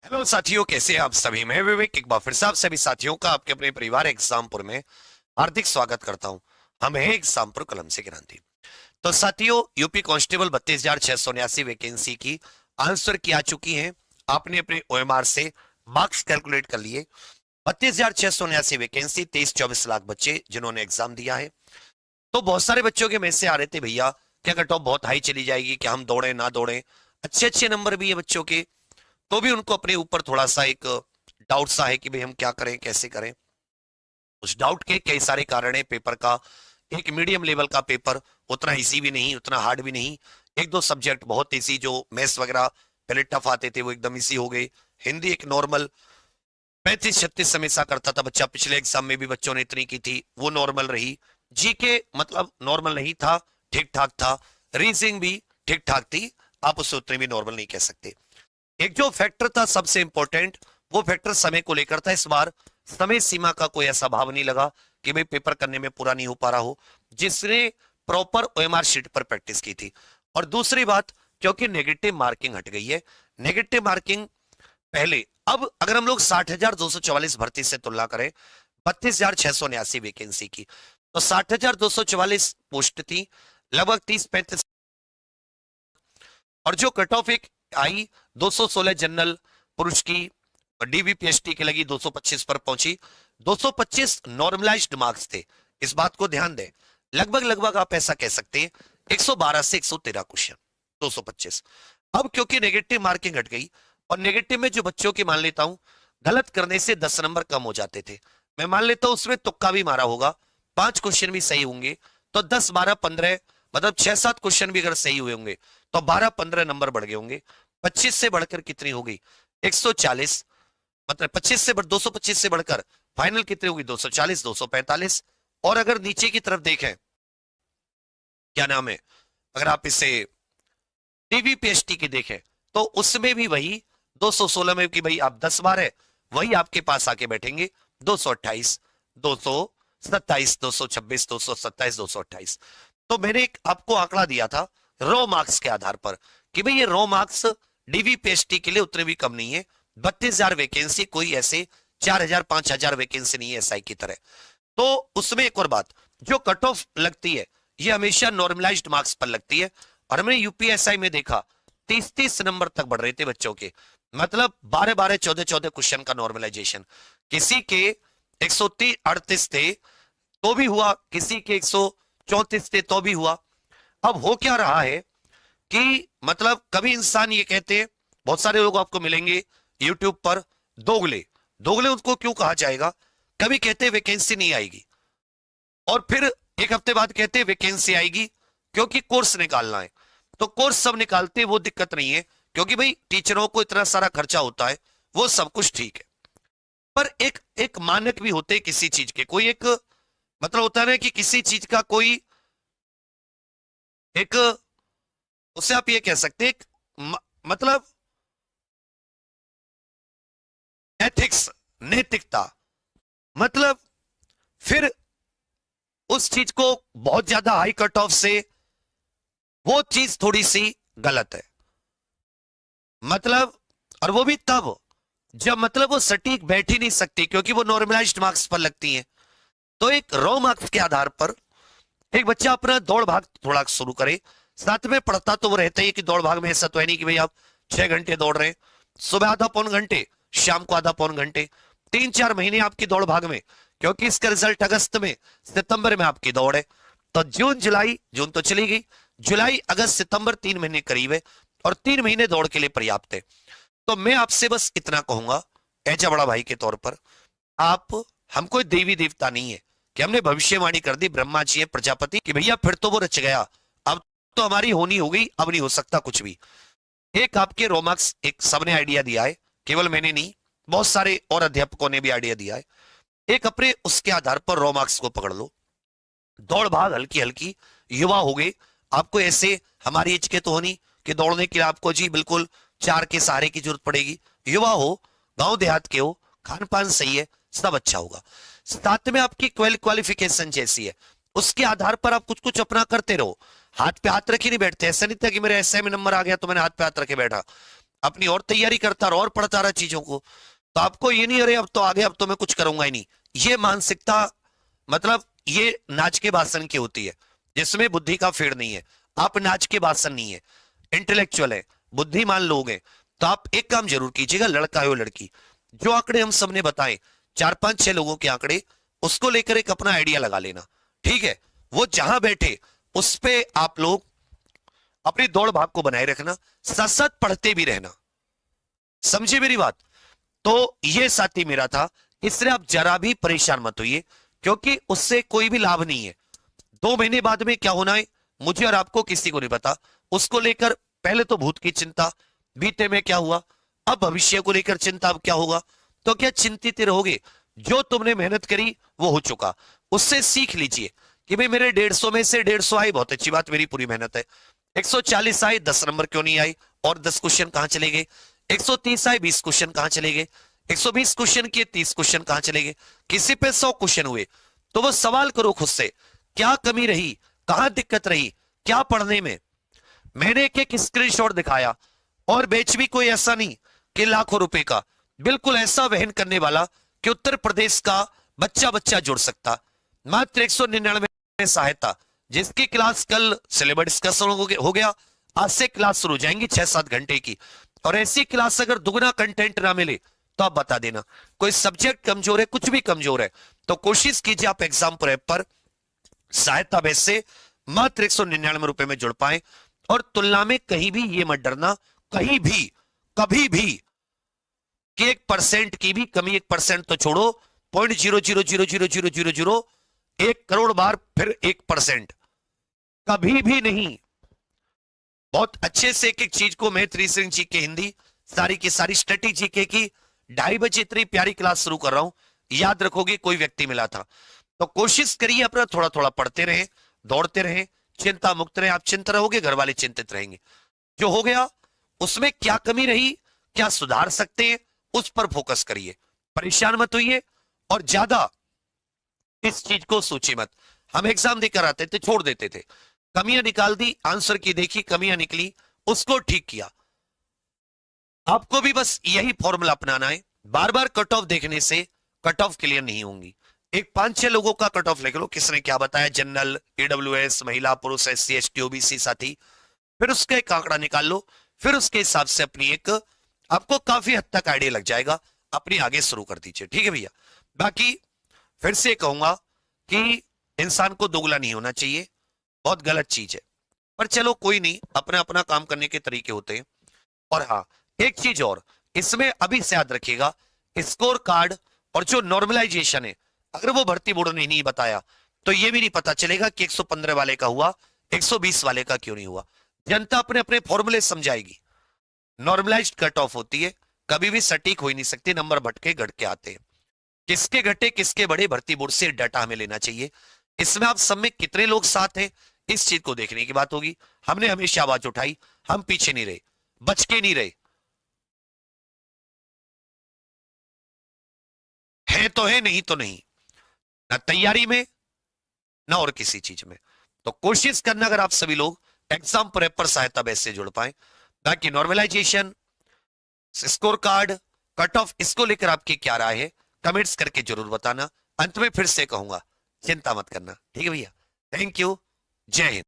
Hello साथियों, कैसे हैं आप सभी। मैं विवेक एक बार फिर से आप सभी साथियों का आपके अपने परिवार एग्जामपुर में हार्दिक स्वागत करता हूं। हम हैं एग्जामपुर कलम से क्रांति। तो साथियों, यूपी कांस्टेबल 32,679 वैकेंसी की आंसर की आ चुकी हैं। आपने अपने ओएमआर से मार्क्स कैलकुलेट कर लिए। 32,679 वैकेंसी, 23-24 लाख बच्चे जिन्होंने एग्जाम दिया है। तो बहुत सारे बच्चों के मैसेज आ रहे थे, भैया क्या कट ऑफ बहुत हाई चली जाएगी, क्या हम दौड़े ना दौड़े। अच्छे अच्छे नंबर भी है बच्चों के, तो भी उनको अपने ऊपर थोड़ा सा एक डाउट सा है कि भाई हम क्या करें कैसे करें। उस डाउट के कई सारे कारण है। पेपर का एक मीडियम लेवल का पेपर, उतना इजी भी नहीं उतना हार्ड भी नहीं। एक दो सब्जेक्ट बहुत इजी, जो मैथ्स वगैरह पहले टफ आते थे वो एकदम इजी हो गए। हिंदी एक नॉर्मल 35-36 हमेशा करता था बच्चा, पिछले एग्जाम में भी बच्चों ने इतनी की थी, वो नॉर्मल रही। जीके मतलब नॉर्मल नहीं था, ठीक ठाक था। रीजनिंग भी ठीक ठाक थी, आप उससे उतनी भी नॉर्मल नहीं कह सकते। एक जो फैक्टर था सबसे इंपॉर्टेंट, वो फैक्टर समय को लेकर था। इस बार समय सीमा का कोई ऐसा भाव नहीं लगा कि भाई पेपर करने में पूरा नहीं हो पा रहा हो, जिसने प्रॉपर ओएमआर शीट पर प्रैक्टिस की थी। और दूसरी बात, क्योंकि नेगेटिव मार्किंग हट गई है। नेगेटिव मार्किंग पहले, अब अगर हम लोग 60,244 भर्ती से तुलना करें 32,679 वैकेंसी की, तो 60,244 पोस्ट थी, लगभग 30-35। और जो कट ऑफ एक आई 216 जनरल पुरुष की, डीवीपीएसटी की लगी 225 पर पहुंची। 225 नॉर्मलाइज्ड मार्क्स थे, इस बात को ध्यान दें। लगभग लगभग आप ऐसा कह सकते हैं 112 से 113 क्वेश्चन, 225। अब क्योंकि नेगेटिव मार्किंग हट गई, और नेगेटिव में जो बच्चों की मान लेता हूं गलत करने से 10 नंबर कम हो जाते थे, मैं मान लेता हूं उसमें तुक्का भी मारा होगा, 5 क्वेश्चन भी सही होंगे तो 10-12-15, मतलब 6-7 क्वेश्चन भी अगर सही हुए होंगे तो 12-15 नंबर बढ़ गए होंगे। 25 से बढ़कर कितनी हो गई 140, मतलब 25 से 225 से बढ़कर फाइनल कितनी होगी 240, 245। और अगर नीचे की तरफ देखें, क्या नाम है, अगर आप इसे टीवीपीएसटी की देखें, तो उसमें भी वही 216 में कि भाई आप 10 बार है, वही आपके पास आके बैठेंगे 228, 227, 226, 227, 228। तो मैंने एक आपको आंकड़ा दिया था रॉ मार्क्स के आधार पर कि भाई ये रॉ मार्क्स डीवीपीएसटी के लिए उतने भी कम नहीं है। 32,000 वैकेंसी कोई ऐसे 4,000-5,000 वैकेंसी नहीं है एसआई की तरह। तो उसमें एक और बात, जो कट ऑफ लगती है ये हमेशा नॉर्मलाइज्ड मार्क्स पर लगती है। और हमने यूपीएसआई में देखा 30-30 नंबर तक बढ़ रहे थे बच्चों के, मतलब 12-12, 14-14 क्वेश्चन का नॉर्मलाइजेशन। किसी के 138 थे तो भी हुआ, किसी के 134 थे तो भी हुआ। अब हो क्या रहा है कि मतलब कभी इंसान ये कहते हैं, बहुत सारे लोग आपको मिलेंगे यूट्यूब पर, दोगले। दोगले उनको क्यों कहा जाएगा, कभी कहते वैकेंसी नहीं आएगी और फिर एक हफ्ते बाद कहते वैकेंसी आएगी क्योंकि कोर्स निकालना है। तो कोर्स सब निकालते हैं, वो दिक्कत नहीं है, क्योंकि भाई टीचरों को इतना सारा खर्चा होता है, वो सब कुछ ठीक है। पर एक एक मानक भी होते हैं किसी चीज के, कोई एक मतलब होता है ना कि किसी चीज का कोई एक, उससे आप ये कह सकते हैं मतलब एथिक्स, नैतिकता। मतलब फिर उस चीज को बहुत ज्यादा हाई कट ऑफ से, वो चीज थोड़ी सी गलत है। मतलब, और वो भी तब जब मतलब वो सटीक बैठ ही नहीं सकती, क्योंकि वो नॉर्मलाइज्ड मार्क्स पर लगती हैं। तो एक रॉ मार्क्स के आधार पर एक बच्चा अपना दौड़ भाग थोड़ा शुरू करे। साथ में पढ़ता तो वो रहता ही है कि दौड़ भाग में ऐसा तो है नहीं कि भाई आप 6 घंटे दौड़ रहे हैं, सुबह आधा पौन घंटे, शाम को आधा पौन घंटे, 3-4 महीने आपकी दौड़ भाग में, क्योंकि इसका रिजल्ट अगस्त में, सितंबर में आपकी दौड़ है। तो जून जुलाई, जून तो चली गई, जुलाई अगस्त सितंबर 3 महीने करीब है, और 3 महीने दौड़ के लिए पर्याप्त है। तो मैं आपसे बस इतना कहूंगा एज अ बड़ा भाई के तौर पर, आप, हम कोई देवी देवता नहीं है कि हमने भविष्यवाणी कर दी, ब्रह्मा जी है प्रजापति कि भैया फिर तो वो रच गया, अब तो हमारी होनी हो गई, अब नहीं हो सकता कुछ भी। एक आपके रोमाक्स एक सबने आइडिया दिया है, केवल मैंने नहीं, बहुत सारे और अध्यापकों ने भी आइडिया दिया है। एक अपने उसके आधार पर रोमाक्स को पकड़ लो, दौड़ भाग हल्की हल्की, युवा हो गए, आपको ऐसे हमारी एज के तो होनी कि दौड़ने के लिए आपको जी बिल्कुल 4 के सहारे की जरूरत पड़ेगी। युवा हो, गांव देहात के हो, खान पान सही है, सब अच्छा होगा। साथ में आपकी क्वालिफिकेशन जैसी है, उसके आधार पर आप कुछ कुछ अपना करते रहो। हाथ पे हाथ रखे नहीं बैठते, ऐसा नहीं था कि मेरे एसआई में नंबर आ गया तो मैंने हाथ पे हाथ रखे बैठा। अपनी और तैयारी करता रहा और पढ़ता रहा चीजों को, तो आपको ये नहीं अरे अब तो आगे, अब तो मैं कुछ करूंगा ही नहीं, ये मानसिकता मतलब ये नाच के बासन की होती है, जिसमें बुद्धि का फेड़ नहीं है। आप नाच के बासन नहीं है, इंटेलेक्चुअल है, बुद्धिमान लोग हैं। तो आप एक काम जरूर कीजिएगा, लड़का हो लड़की, जो आंकड़े हम सबने बताए 4 5 6 लोगों के आंकड़े, उसको लेकर एक अपना आइडिया लगा लेना, ठीक है। वो जहां बैठे उस पे आप लोग अपनी दौड़ भाग को बनाए रखना, साथ साथ पढ़ते भी रहना, समझे मेरी बात। तो ये साथी मेरा था, इसलिए आप जरा भी परेशान मत होइए, क्योंकि उससे कोई भी लाभ नहीं है। 2 महीने बाद में क्या होना है मुझे और आपको किसी को नहीं पता, उसको लेकर पहले तो भूत की चिंता, बीते में क्या हुआ, अब भविष्य को लेकर चिंता, अब क्या होगा। तो क्या चिंतित रहोगे, जो तुमने मेहनत करी वो हो चुका, उससे सीख लीजिए कि भाई मेरे 150 में से 150 आई, बहुत अच्छी बात, मेरी पूरी मेहनत है। 140 आए, 10 नंबर क्यों नहीं आई, और 10 क्वेश्चन कहां चले गए। 130 आए, 20 क्वेश्चन कहां चले गए। 120 क्वेश्चन किए, 30 क्वेश्चन कहां चले गए। किसी पे 100 क्वेश्चन हुए, तो वो सवाल करो खुद से, क्या कमी रही, कहां दिक्कत रही, क्या पढ़ने में। मैंने एक एक स्क्रीनशॉट दिखाया, और बैच भी कोई ऐसा नहीं कि लाखों रुपए का, बिल्कुल ऐसा वहन करने वाला कि उत्तर प्रदेश का बच्चा बच्चा जुड़ सकता। मात्र 199 सहायता, जिसकी क्लास कल सिलेबस डिस्कशन हो गया, आज से क्लास शुरू हो जाएंगी 6 7 घंटे की। और ऐसी क्लास अगर दुगना कंटेंट ना मिले तो आप बता देना, कोई सब्जेक्ट कमजोर है, कुछ भी कमजोर है, तो कोशिश कीजिए आप एग्जाम प्रेप पर सहायता बेस से मात्र 199 रुपए में जुड़ पाए। और तुलना में कहीं भी ये मत डरना, कहीं भी कभी भी कि 1% की भी कमी, 1% तो छोड़ो, 0.00000001 करोड़ बार फिर 1%, कभी भी नहीं। बहुत अच्छे से एक एक चीज को मैं 3 सिंह जी के हिंदी सारी की सारी स्ट्रेटेजी के की 2:30 बजे इतनी प्यारी क्लास शुरू कर रहा हूं, याद रखोगे कोई व्यक्ति मिला था। तो कोशिश करिए अपना थोड़ा थोड़ा पढ़ते रहे, दौड़ते रहे, चिंता मुक्त रहे। आप चिंता रहोगे, घर वाले चिंतित रहेंगे। जो हो गया उसमें क्या कमी रही, क्या सुधार सकते हैं, उस पर फोकस करिए, परेशान मत होइए, और ज्यादा इस चीज को सोचिए मत। हम एग्जाम देकर आते थे, छोड़ देते थे, कमियां निकाल दी, आंसर की देखी, कमियां निकली, उसको ठीक किया। आपको भी बस यही फॉर्मूला अपनाना है। बार बार कट ऑफ देखने से कट ऑफ क्लियर नहीं होंगी। एक 5 6 लोगों का कट ऑफ लिख लो, किसने क्या बताया, जनरल, ईडब्ल्यूएस, महिला, पुरुष, SC ST OBC साथी, फिर उसका एक आंकड़ा निकाल लो, फिर उसके हिसाब से अपनी एक, आपको काफी हद तक आइडिया लग जाएगा, अपनी आगे शुरू कर दीजिए, ठीक है भैया। बाकी फिर से कहूंगा कि इंसान को दोगला नहीं होना चाहिए, बहुत गलत चीज है, पर चलो कोई नहीं, अपना अपना काम करने के तरीके होते हैं। और हाँ, एक चीज और इसमें अभी से याद रखिएगा, स्कोर कार्ड और जो नॉर्मलाइजेशन है, अगर वो भर्ती बोर्ड ने नहीं बताया तो ये भी नहीं पता चलेगा कि 115 वाले का हुआ, 120 वाले का क्यों नहीं हुआ। जनता अपने अपने फॉर्मूले समझाएगी। नॉर्मलाइज्ड कट ऑफ होती है, कभी भी सटीक हो ही नहीं सकती, नंबर भटके घट के आते हैं। किसके घटे किसके बड़े, भर्ती बोर्ड से डाटा हमें लेना चाहिए। इसमें आप सब में कितने लोग साथ हैं, इस चीज को देखने की बात होगी। हमने हमेशा आवाज उठाई, हम पीछे नहीं रहे, बच के नहीं रहे, है तो है, नहीं तो नहीं, ना तैयारी में ना और किसी चीज में। तो कोशिश करना अगर आप सभी लोग एग्जाम प्रेप पर सहायता बेस से जुड़ पाए। बाकी normalisation, score card, cut off, इसको लेकर आपकी क्या राय है, कमेंट्स करके जरूर बताना। अंत में फिर से कहूंगा, चिंता मत करना, ठीक है भैया। थैंक यू, जय हिंद।